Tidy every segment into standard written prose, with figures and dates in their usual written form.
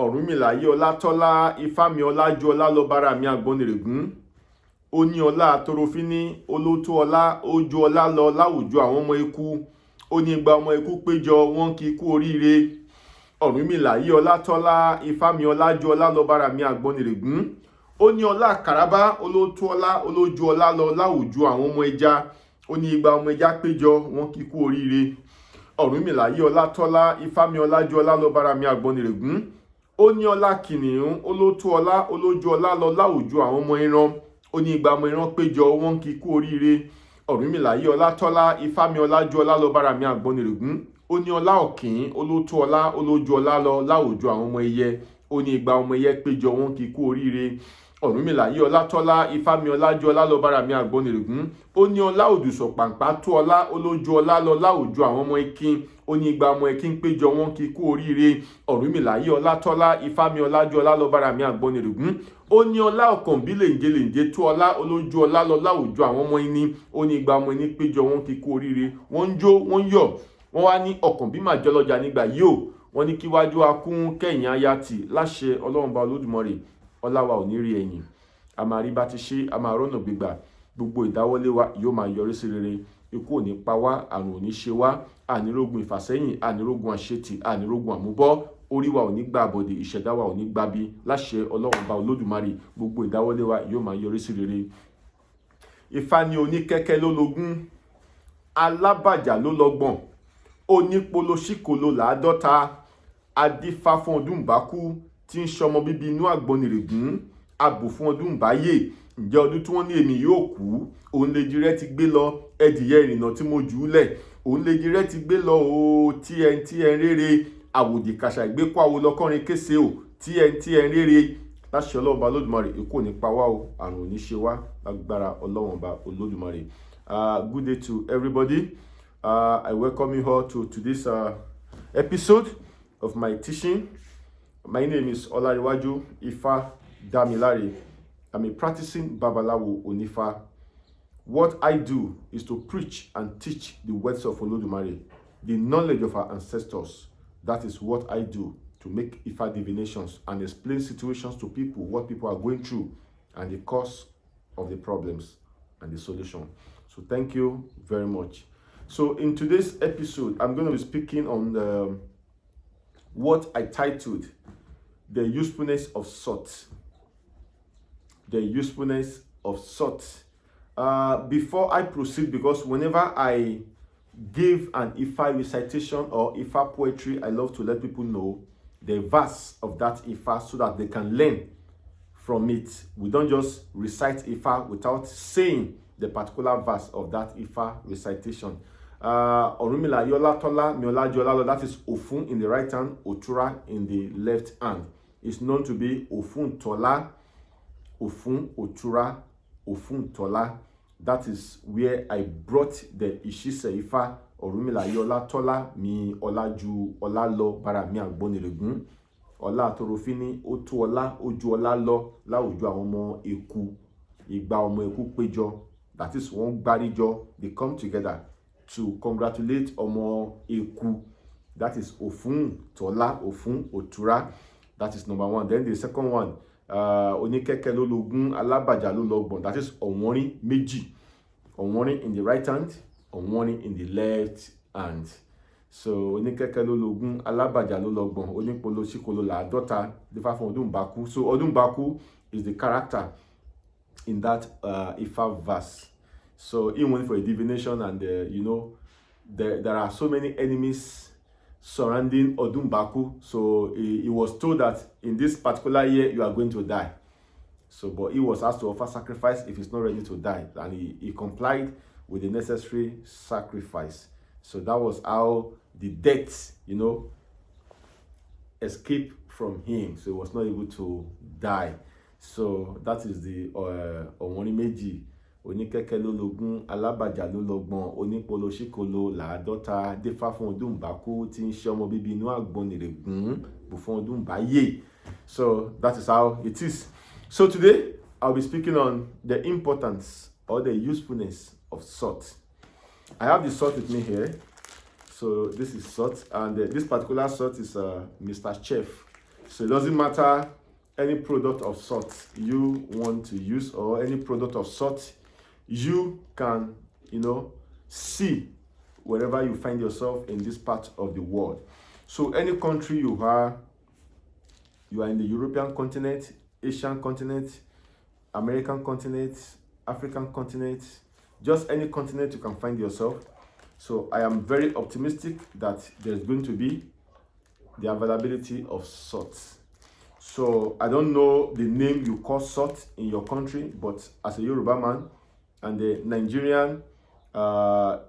Ọ̀rúnmìlà yí ọlá tọ́lá ifá mi ọlá ju ọlá lọ bára mi àgbọnnìrègún. Ó ní ọlá torofíní olótó ọlá ó ju ọlá lọ láwùjọ àwọn ọmọ eku. Ó ní igba ọmọ eku péjọ wọ́n kí kú oríire. Ọ̀rúnmìlà yí ọlá tọ́lá ifá mi ọlá ju ọlá lọ bára mi àgbọnnìrègún. Ó ní ọlá kàrábá olótó ọlá olójú ọlá lọ láwùjọ àwọn ọmọ ẹja. Ó ní igba ọmọ ẹja péjọ wọ́n kí kú oríire. Ọ̀rúnmìlà yí ọlá tọ́lá ifá mi ọlá ju ọlá lọ bára mi àgbọnnìrègún. Ó ní ọlá kìnìún olótó ọlá olójú ọlá lọ láwùjọ àwọn ọmọ ìran. Ó ní igba ọmọ ìran péjọ wọ́n kí kú oríire. Ọ̀rúnmìlà yí ọlá tọ́lá ifá mi ọlá ju ọlá lọ bára mi àgbọnnìrègún. Ó ní ọlá ọ̀kín olótó ọlá olójú ọlá lọ láwùjọ àwọn ọmọ ẹyẹ. Ó ní igba ọmọ ẹyẹ péjọ wọ́n kí kú oríire. Ọ̀rúnmìlà yí ọlá tọ́lá ifá mi ọlá ju ọlá lọ bára mi àgbọnnìrègún. Ó ní ọlá òdùsọ̀ pàǹpá tó ọlá olójú ọlá lọ láwùjọ àwọn ọmọ ẹkin. Ó ní igba ọmọ ẹkin péjọ wọ́n kí kú oríire. Ọ̀rúnmìlà yí ọlá tọ́lá ifá mi ọlá ju ọlá lọ bára mi àgbọnnìrègún. Ó ní ọlá ọ̀kànbí lèǹjẹ tó ọlá olójú ọlá lọ láwùjọ àwọn ọmọ ẹni. Ó ní igba ọmọ ẹni péjọ wọ́n kí kú oríire. Wọ́n ń jó wọ́n ń yọ̀ wọ́n wá ní ọ̀kànbí mà jẹ́ lọ́jà nígbà yìí o. Wọ́n ní kíwájú akún kẹ́yìn ayatì láṣẹ Ọlọ́run bá Olódùmarè. Ọlá wa ò ní rí ẹ̀yìn. A máa rí bá ti ṣe, a máa rọ́nà gbígbà. Gbogbo ìdáwọ́lé wa yóò máa yọrí sí rere. Ikú ò ní pa wá, àrùn ò ní ṣe wá, ànírógun ìfàsẹ́yìn, ànírógun àṣetì, ànírógun àmúbọ́. Orí wa ò ní gbà bọ̀dẹ̀, ìṣẹ̀dá wa ò ní gbàbí. Láṣẹ Ọlọ́run bá Olódùmarè, gbogbo ìdáwọ́lé wa yóò máa yọrí sí rere. Ifá ní oníkẹ́kẹ́ ló lógún, alábàjá ló lọ́gbọ̀n, onípolóṣíkòló làádọ́ta, adífá fún ọdún ìbákú tí ń ṣọmọ bíbí inú àgbọnnìrègún. Àbò fún ọdún báyé ǹjẹ́ ọdún tí wọ́n ní èmi yóò kú. Òun lè jirẹ́ ti gbé lọ ẹdìyẹ ìrìnà tí mo jù ú lẹ̀. Òun lè jirẹ́ ti gbé lọ o tí ẹ ń rere. Àwòdì kàṣà ìgbékọ́ àwo lọ́kọ́rin kése o tí ẹ ń rere. Láṣẹ Ọlọ́run bá Olódùmarè, ikú ò ní pa wá o, àrùn ò ní ṣe wá lágbára Ọlọ́run bá Olódùmarè. Good day to everybody. I welcome you all to this episode of my teaching. My name is Olariwaju Ifa Damilare. I'm a practicing Babalawo Onifa. What I do is to preach and teach the words of Olodumare, the knowledge of our ancestors. That is what I do, to make Ifa divinations and explain situations to people, what people are going through, and the cause of the problems and the solution. So thank you very much. So in today's episode, I'm going to be speaking on what I titled The Usefulness of Salt. The usefulness of salt. Before I proceed, because whenever I give an Ifa recitation or Ifa poetry, I love to let people know the verse of that Ifa so that they can learn from it. We don't just recite Ifa without saying the particular verse of that Ifa recitation. Ọ̀rúnmìlà yí ọlá tọ́lá mi ọlá ju ọlá lọ, that is Ofun in the right hand, Otura in the left hand. It's known to be Ofun Tola, Ofun Otura, Ofun Tola. That is where I brought the Ishise Ifa. Ọ̀rúnmìlà yí ọlá tọ́lá mi ọlá ju ọlá lọ bára mi àgbọnnìrègún. Ọlá torofíní ó tó ọlá ó ju ọlá lọ láwùjọ àwọn ọmọ eku. Igba ọmọ eku péjọ. That is one gbáríjọ. They come together to congratulate ọmọ eku. That is Ofun Tola, Ofun Otura. That is number one. Then the second one, oníkẹ́kẹ́ ló lógún, alábàjá ló lọ́gbọ̀n. That is ọ̀wọ́nrín méjì. Ọ̀wọ́nrín in the right hand, ọ̀wọ́nrín in the left hand. So oníkẹ́kẹ́ ló lógún, alábàjá ló lọ́gbọ̀n, onípolóṣíkòló làádọ́ta, dífá fún ọdún ìbákú. So ọdún ìbákú is the character in that Ifa verse. So he went for a divination, and there are so many enemies surrounding Odumbaku. So he was told that in this particular year you are going to die. So but he was asked to offer sacrifice if he's not ready to die, and he complied with the necessary sacrifice. So that was how the death escaped from him. So he was not able to die. So that is the ọ̀wọ́nrín méjì. Oníkẹ́kẹ́ ló lógún, alábàjá ló lọ́gbọ̀n, onípolóṣíkòló làádọ́ta, dífá fún ọdún ìbákú tí ń ṣe ọmọ bíbí inú àgbọnnìrègún, bù fún ọdún ìbáyé. So that is how it is. So today I'll be speaking on the importance or the usefulness of salt. I have the salt with me here. So this is salt, and this particular salt is Mr. Chef. So it doesn't matter any product of salt you want to use or any product of salt you can, see wherever you find yourself in this part of the world. So any country you are in the European continent, Asian continent, American continent, African continent, just any continent you can find yourself. So I am very optimistic that there's going to be the availability of salt. So I don't know the name you call salt in your country, but as a Yoruba man and the Nigerian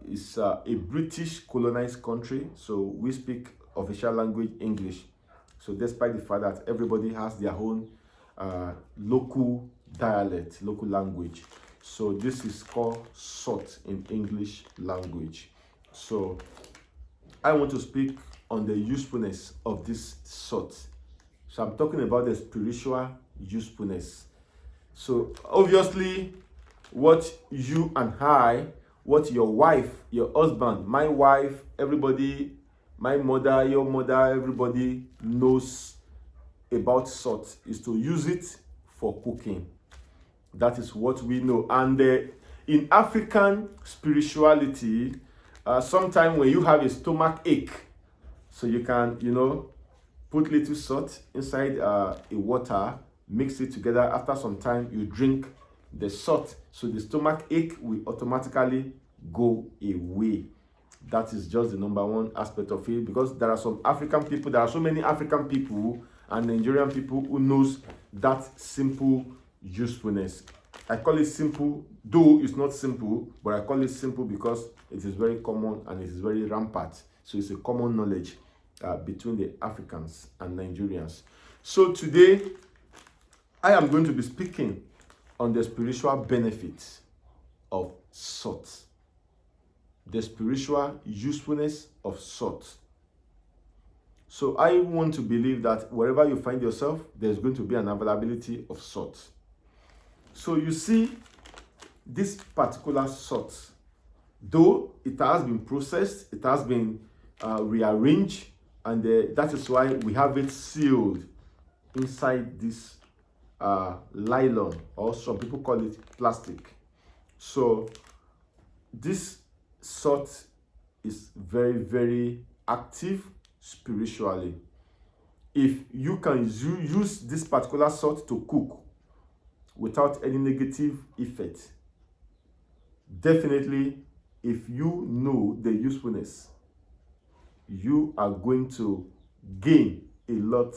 is a British colonized country, so we speak official language English. So despite the fact that everybody has their own local dialect, local language. So this is called salt in English language. So I want to speak on the usefulness of this salt. So I'm talking about the spiritual usefulness. So obviously, what you and I, what your wife, your husband, my wife, everybody, my mother, your mother, everybody knows about salt is to use it for cooking. That is what we know. And in African spirituality, sometimes when you have a stomach ache, so you can, put little salt inside a water, mix it together. After some time, you drink the salt. So the stomach ache will automatically go away. That is just the number one aspect of it, because there are some African people, there are so many African people and Nigerian people who knows that simple usefulness. I call it simple, though it's not simple, but I call it simple because it is very common and it is very rampant. So it's a common knowledge between the Africans and Nigerians. So today, I am going to be speaking on the spiritual benefits of salt. The spiritual usefulness of salt. So I want to believe that wherever you find yourself, there's going to be an availability of salt. So you see, this particular salt, though it has been processed, it has been rearranged, and that is why we have it sealed inside this nylon, or some people call it plastic. So this salt is very, very active spiritually. If you can use this particular salt to cook without any negative effect, definitely, if you know the usefulness, you are going to gain a lot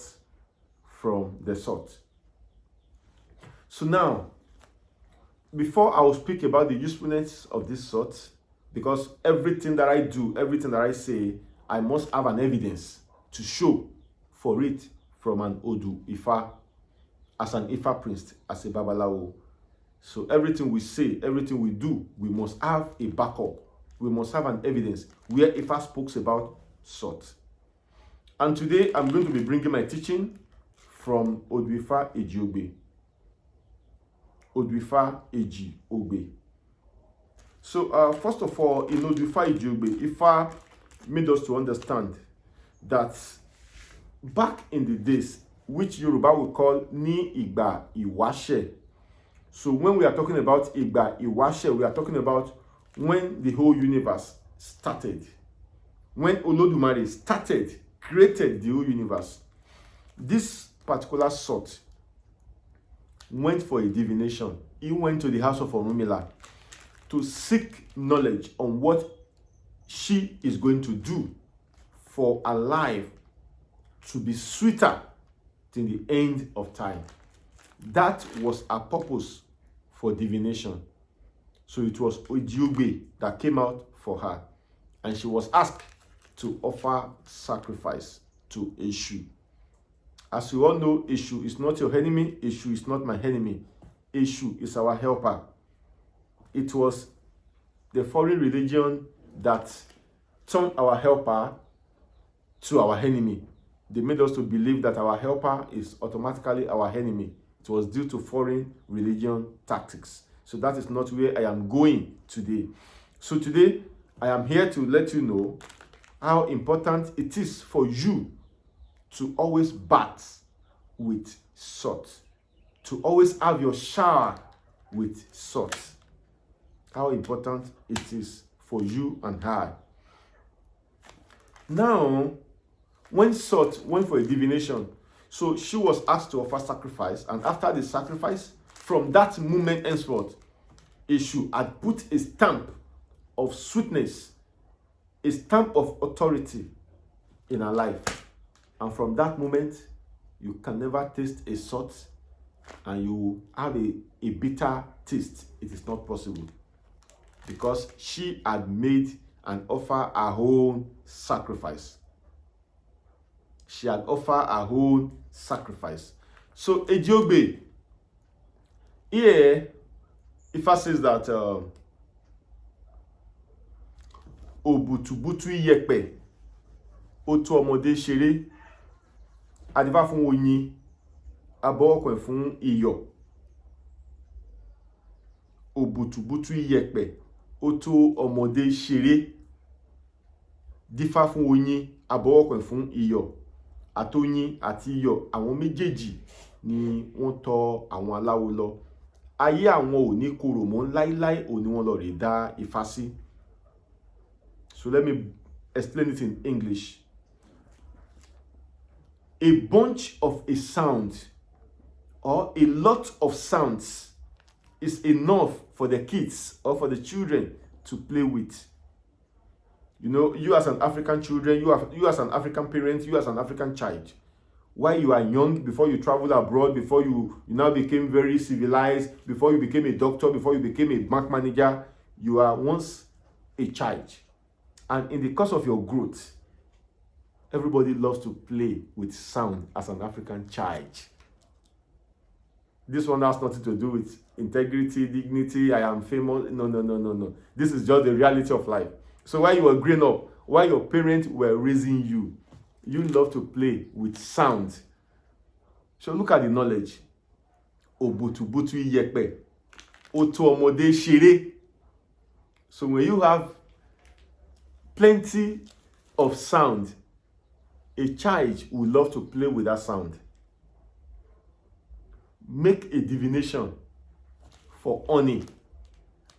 from the salt. So now, before I will speak about the usefulness of this salt, because everything that I do, everything that I say, I must have an evidence to show for it from an Odu Ifa, as an Ifa priest, as a Babalawo. So everything we say, everything we do, we must have a backup. We must have an evidence where Ifa speaks about salt. And today I'm going to be bringing my teaching from Odu Ifa Ejiogbe. Odu Ifa Ejiogbe. So first of all, in Odu Ifa Ejiogbe, Ifa made us to understand that back in the days, which Yoruba will call Ni Igba Iwashe. So when we are talking about Igba Iwashe, we are talking about when the whole universe started. When Olodumare started, created the whole universe. This particular salt went for a divination. He went to the house of Orunmila to seek knowledge on what she is going to do for her life to be sweeter till the end of time. That was her purpose for divination. So it was Ojiogbe that came out for her, and she was asked to offer sacrifice to Eshu. As you all know, Eshu is not your enemy. Eshu is not my enemy. Eshu is our helper. It was the foreign religion that turned our helper to our enemy. They made us to believe that our helper is automatically our enemy. It was due to foreign religion tactics. So that is not where I am going today. So today, I am here to let you know how important it is for you to always bath with salt. To always have your shower with salt. How important it is for you and I. Now, when salt went for a divination, so she was asked to offer sacrifice, and after the sacrifice, from that moment henceforth, Eshu had put a stamp of sweetness, a stamp of authority in her life. And from that moment, you can never taste a salt and you have a bitter taste. It is not possible. Because she had made and offer her own sacrifice. She had offered her own sacrifice. So Ejiobe, here, Ifa says that Obutubutu Iyepe, Otu ọmọdé ṣeré, Adífá fún oyin, abọ́wọ́kọ̀ fún iyọ̀. Obutubutu Iyepe, Otu ọmọdé ṣeré, dífá fún oyin, abọ́wọ́kọ̀ fún iyọ̀. Àtoyin àti iyọ̀, àwọn méjèèjì ni wọ́n tọ̀ àwọn aláwo lọ. Ayé àwọn ò ní korò mọ́, láíláí ò ní wọ́n lọ rè dá Ifá sí. So let me explain it in English. A bunch of a sound or a lot of sounds is enough for the kids or for the children to play with. You know, you as an African children, you as an African parent, you as an African child, while you are young, before you travel abroad, before you now became very civilized, before you became a doctor, before you became a bank manager, you are once a child. And in the course of your growth, everybody loves to play with sound as an African child. This one has nothing to do with integrity, dignity, I am famous. No. This is just the reality of life. So while you were growing up, while your parents were raising you, you love to play with sound. So look at the knowledge. Obutubutu Iyepe, Otu ọmọdé ṣeré. So when you have plenty of sound, a child will love to play with that sound. Make a divination for honey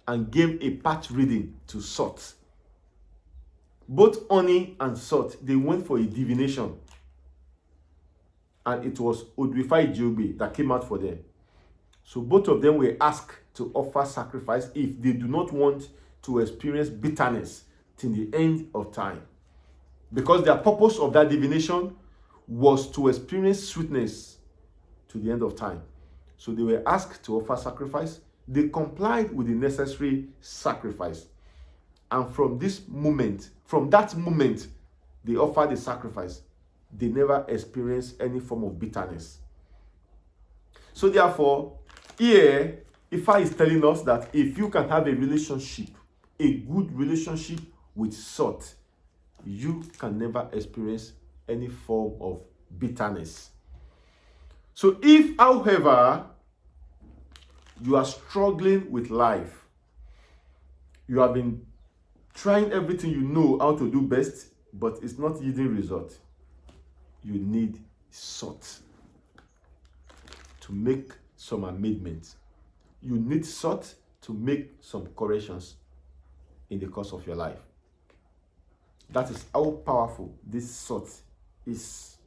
and give a part reading to salt. Both honey and salt, they went for a divination. And it was Oduifa Ejiobe that came out for them. So both of them were asked to offer sacrifice if they do not want to experience bitterness till the end of time. Because their purpose of that divination was to experience sweetness to the end of time. So they were asked to offer sacrifice. They complied with the necessary sacrifice. And from that moment, they offered the sacrifice. They never experienced any form of bitterness. So therefore, here, Ifa is telling us that if you can have a relationship, a good relationship with salt, you can never experience any form of bitterness. So if, however, you are struggling with life, you have been trying everything you know how to do best, but it's not yielding result, you need salt to make some amendments. You need salt to make some corrections in the course of your life. That is how powerful this salt is.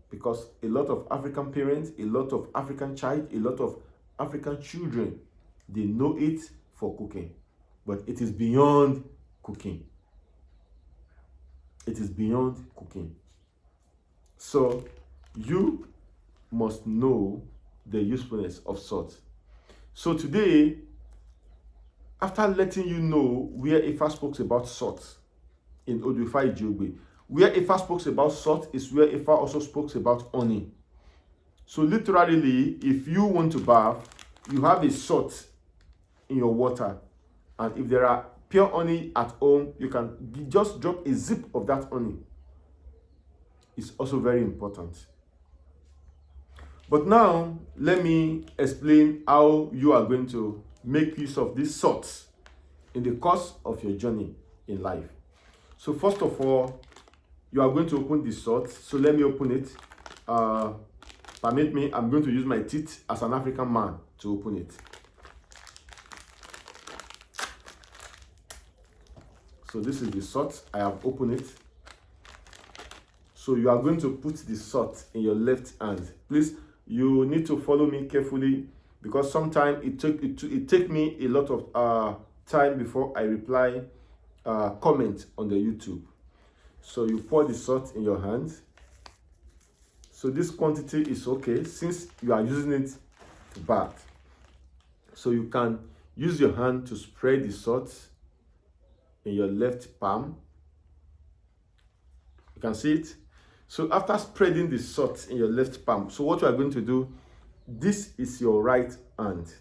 Because a lot of African parents, a lot of African child, a lot of African children, they know it for cooking. But it is beyond cooking. It is beyond cooking. So you must know the usefulness of salt. So today, after letting you know where Ifa spoke about salt in Oduifa Ejiobe, where Ifa spoke about salt is where Ifa also spoke about honey. So literally, if you want to bath, you have a salt in your water. And if there are pure honey at home, you can just drop a zip of that honey. It's also very important. But now, let me explain how you are going to make use of these salts in the course of your journey in life. So first of all, you are going to open the salt. So let me open it. Permit me, I'm going to use my teeth as an African man to open it. So this is the salt. I have opened it. So you are going to put the salt in your left hand. Please, you need to follow me carefully, because sometimes it take me a lot of time before I reply comment on the YouTube. So you pour the salt in your hand. So this quantity is okay since you are using it to bath. So you can use your hand to spread the salt in your left palm. You can see it. So after spreading the salt in your left palm, so what you are going to do, this is your right hand.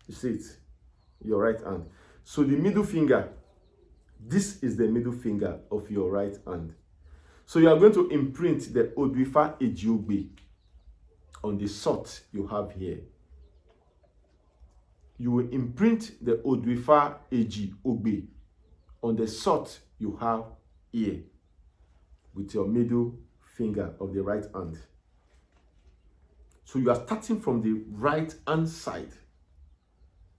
You see it? Your right hand. So the middle finger, this is the middle finger of your right hand. So you are going to imprint the Odwifa Ejiogbe on the salt you have here. You will imprint the Odwifa Ejiogbe on the salt you have here with your middle finger of the right hand. So you are starting from the right hand side.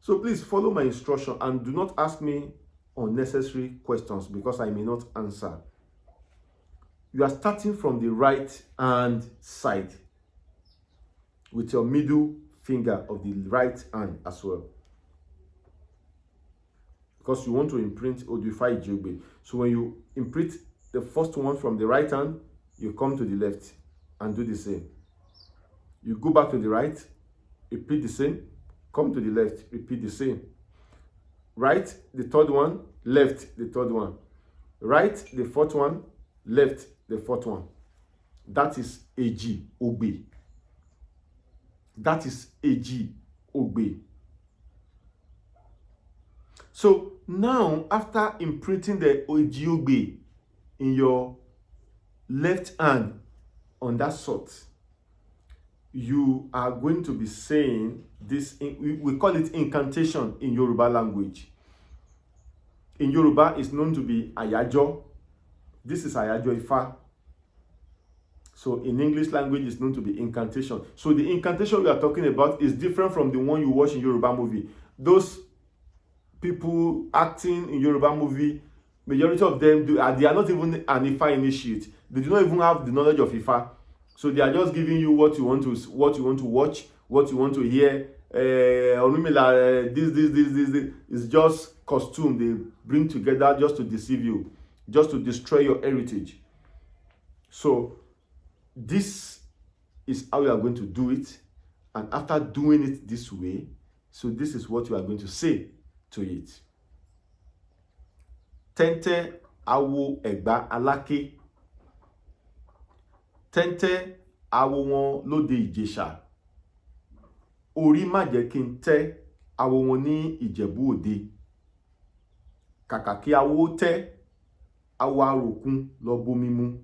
So please follow my instruction and do not ask me unnecessary questions because I may not answer. You are starting from the right hand side with your middle finger of the right hand as well, because you want to imprint Odwifa Ejiogbe. So when you imprint the first one from the right hand, you come to the left and do the same. You go back to the right, repeat the same, come to the left, repeat the same. Right, the third one, left, the third one. Right, the fourth one, left, the fourth one. That is Ejiogbe. That is Ejiogbe. So now, after imprinting the Ejiogbe in your left hand on that salt, you are going to be saying this, we call it incantation in Yoruba language. In Yoruba, it's known to be Ayajo. This is Ayajo Ifa. So in English language, it's known to be incantation. So the incantation we are talking about is different from the one you watch in Yoruba movie. Those people acting in Yoruba movie, majority of them they are not even an Ifa initiate. They do not even have the knowledge of Ifa. So they are just giving you what you want to watch, what you want to hear. This is just costume they bring together just to deceive you, just to destroy your heritage. So this is how you are going to do it. And after doing it this way, so this is what you are going to say to it. Tente awo egba alake. Tente awo won lóde Ìjẹ̀ṣà. Orí má jẹ́ kí n tẹ́ awo wọn ní Ìjẹ̀bú Òde. Kàkà kí awo tẹ́, awo aròkun lọ bomi mu.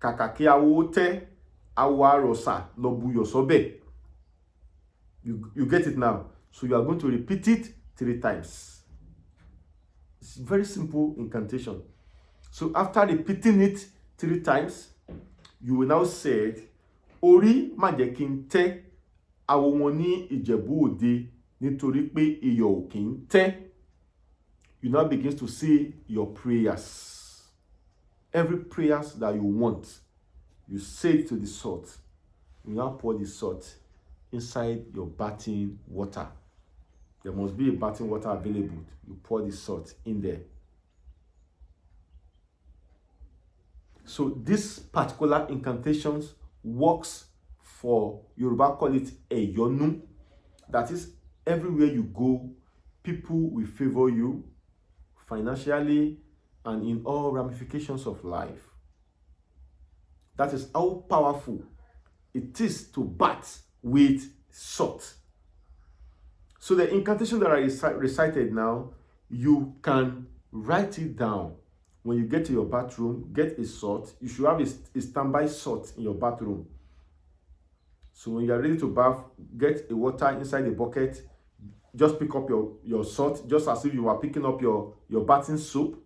Kàkà kí awo tẹ́, awo arọ̀sà lọ buyọ̀ sọ́bẹ̀. You get it now? So you are going to repeat it 3 times. It's very simple incantation. So after repeating it 3 times, you will now say, Orí má jẹ́ kí n tẹ́ awo wọn ní Ìjẹ̀bú Òde nítorí pé iyọ̀ ò kí ń tẹ́. You now begin to say your prayers. Every prayers that you want, you say it to the salt. You now pour the salt inside your bathing water. There must be a bathing water available. You pour the salt in there. So this particular incantations works for Yoruba, call it Eyonu. That is, everywhere you go, people will favor you financially and in all ramifications of life. That is how powerful it is to bath with salt. So the incantation that I recited now, you can write it down. When you get to your bathroom, get a salt. You should have a standby salt in your bathroom. So when you are ready to bath, get a water inside a bucket. Just pick up your salt, just as if you are picking up your bathing soap.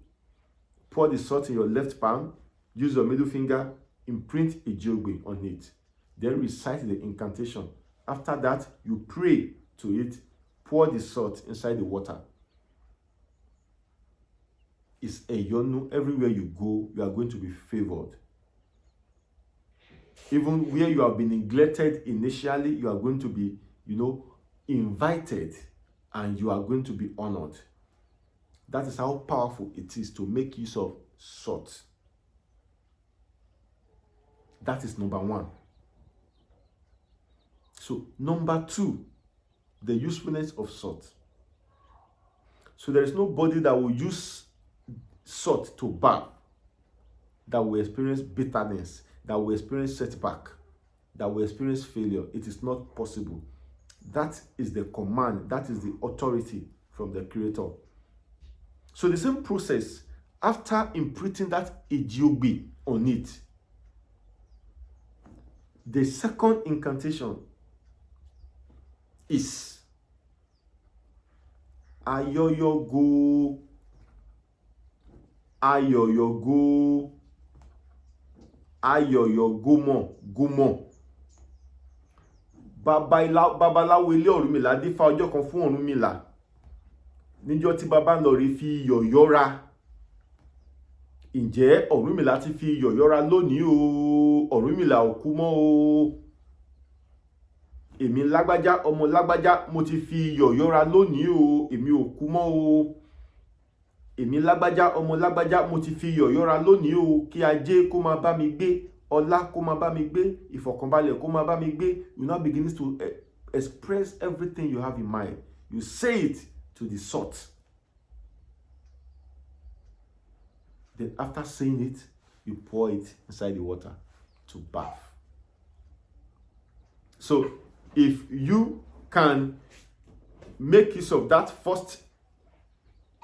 Pour the salt in your left palm. Use your middle finger. Imprint Ejiogbe on it. then recite the incantation. After that, you pray to it, pour the salt inside the water. It's a yonu. Everywhere you go, you are going to be favored. Even where you have been neglected initially, you are going to be, invited, and you are going to be honored. That is how powerful it is to make use of salt. That is number one. So, number two, the usefulness of salt. So, there is nobody that will use salt to bath that will experience bitterness, that will experience setback, that will experience failure. It is not possible. That is the command, that is the authority from the Creator. So the same process, after imprinting that ejiobe on it, the second incantation is ayoyogo, ayoyogo, ayoyogomo, gomo. Babaláwo ilé Ọ̀rúnmìlà dífá ọjọ́ kan fún Ọ̀rúnmìlà níjọ́ tí bàbá ń lọ rí fi iyọ̀ yọ́ra. Ǹjẹ́ Ọ̀rúnmìlà ti fi iyọ̀ yọ́ra lónìí o? Ọ̀rúnmìlà ò kú mọ́ o. Èmi lágbájá ọmọ lágbájá mo ti fi iyọ̀ yọ́ra lónìí o. Èmi ò kú mọ́ o. Èmi lágbájá ọmọ lágbájá mo ti fi iyọ̀ yọ́ra lónìí o. Kí ajé kó máa bá mi gbé, ọlá kó máa bá mi gbé, ìfọ̀kànbalẹ̀ kó máa bá mi gbé. You now begin to express everything you have in mind. You say it to the salt. Then after saying it, you pour it inside the water to bath. So if you can make use of that first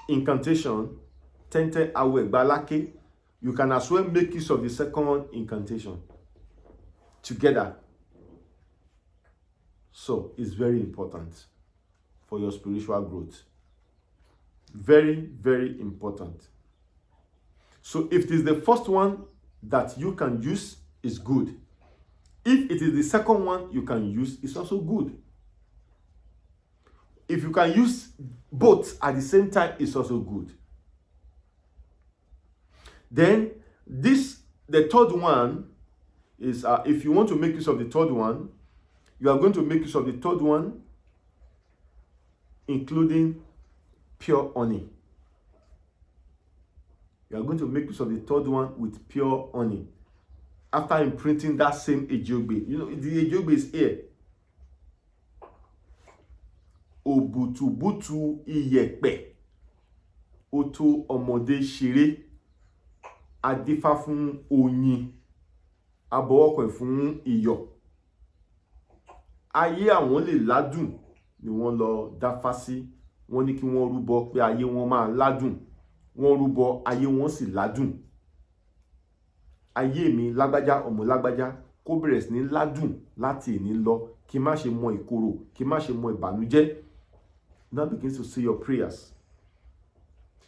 incantation, Tente Awe Balake, you can as well make use of the second incantation together. So it's very important for your spiritual growth. Very, very important. So if it is the first one that you can use, it's good. If it is the second one you can use, it's also good. If you can use both at the same time, it's also good. Then the third one is, if you want to make use of the third one, you are going to make use of the third one, including pure honey. You are going to make use of the third one with pure honey. After imprinting that same ejiobe, the ejiobe is here. Òbùtùbùtù iyẹ̀pẹ̀, ó tó ọmọdé ṣeré, adífá fún oyin, abọwọ́kọ̀ fún iyọ̀. Ayé àwọn lè ládùn ni wọ́n lọ dáfá sí. Wọ́n ní kí wọ́n rúbọ pé ayé wọn máa ládùn. Wọ́n rúbọ, ayé wọn sì ládùn. Ayé mi lágbájá ọmọ lágbájá kó bẹ̀rẹ̀ sí ní ládùn láti ìní lọ, kí má ṣe mọ ìkorò, kí má ṣe mọ ìbànújẹ́. Now begins to say your prayers.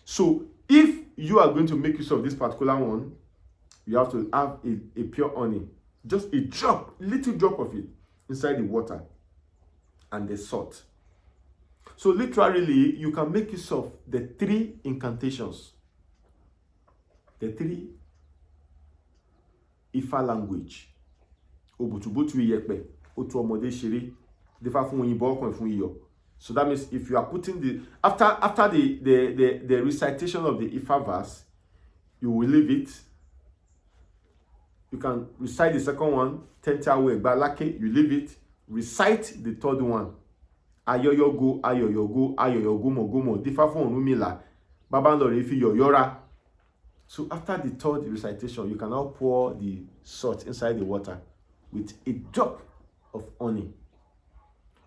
So if you are going to make use of this particular one, you have to have a pure honey, just a drop, little drop of it inside the water and the salt. So literally, you can make use of the three incantations, the three Ifa language. Òbùtùbùtù iyẹ̀pẹ̀, ó tó ọmọdé ṣeré, dífá fún oyin, bọ̀wọ̀kọ̀ fún iyọ̀. So that means if you are putting after the recitation of the Ifa verse, you will leave it. You can recite the second one, Tente Awe Balake, you leave it. Recite the third one, Ayoyogo, Ayoyogo, Ayoyogomo, Gomo, dífá fún Ọ̀rúnmìlà, bàbá ń lọ rẹ̀ fi iyọ̀ yọ́ra. So after the third recitation, you can now pour the salt inside the water with a drop of honey.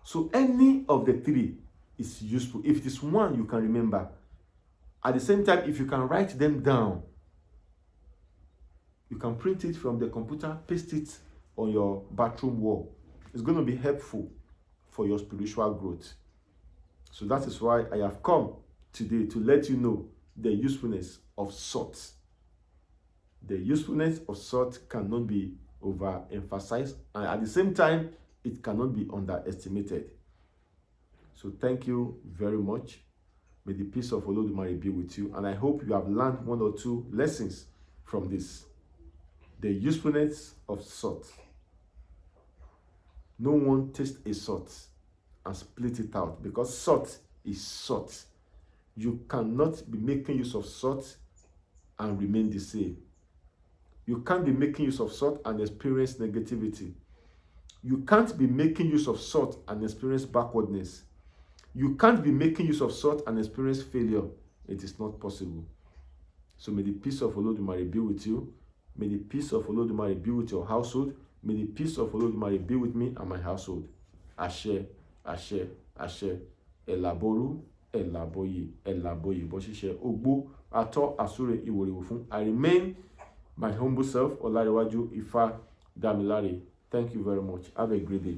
So any of the three is useful. If it is one you can remember, at the same time, if you can write them down, you can print it from the computer, paste it on your bathroom wall. It's going to be helpful for your spiritual growth. So that is why I have come today to let you know the usefulness of salt. The usefulness of salt cannot be overemphasized, and at the same time, it cannot be underestimated. So thank you very much. May the peace of Olodumare be with you, and I hope you have learned 1 or 2 lessons from this. The usefulness of salt. No one tastes a salt and split it out, because salt is salt. You cannot be making use of salt and remain the same. You can't be making use of salt and experience negativity. You can't be making use of salt and experience backwardness. You can't be making use of salt and experience failure. It is not possible. So may the peace of Olodumare be with you. May the peace of Olodumare be with your household. May the peace of Olodumare be with me and my household. Ashe, Ashe, Ashe. Elaboru, Elaboye, Elaboye. Boshishe, Ogbo, Ato, Asure, Iworiwufun. I remain my humble self, Olarewaju Ifa Damilare. Thank you very much. Have a great day.